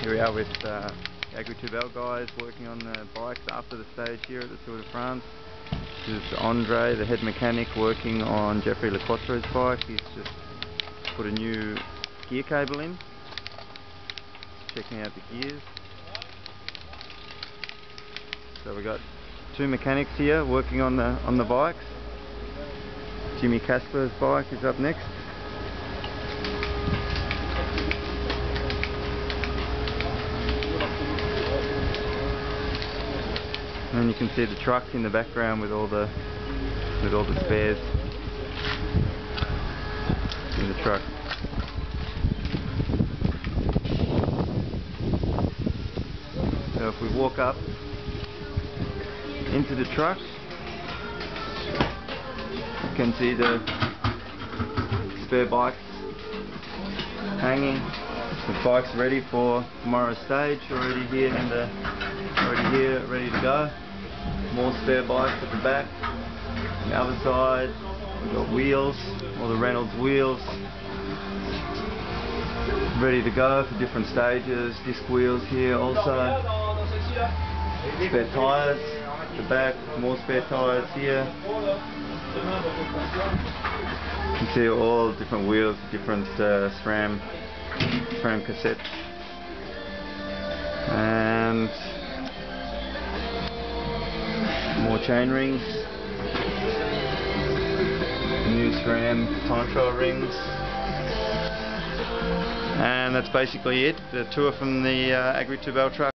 Here we are with the Agritubel guys working on the bikes after the stage here at the Tour de France. This is Andre, the head mechanic, working on Jeffrey Lequatre's bike. He's just put a new gear cable in, checking out the gears. So we've got two mechanics here working on the bikes. Jimmy Casper's bike is up next. And you can see the truck in the background with all the spares in the truck. So if we walk up into the truck, you can see the spare bikes hanging. The bike's ready for tomorrow's stage, already here, ready to go. More spare bikes at the back. On the other side, we've got wheels, all the Reynolds wheels, ready to go for different stages. Disc wheels here also. Spare tyres at the back, more spare tyres here. You can see all different wheels, different SRAM cassettes. And more chain rings, new SRAM control rings, and that's basically it. The tour from the Agritubel truck.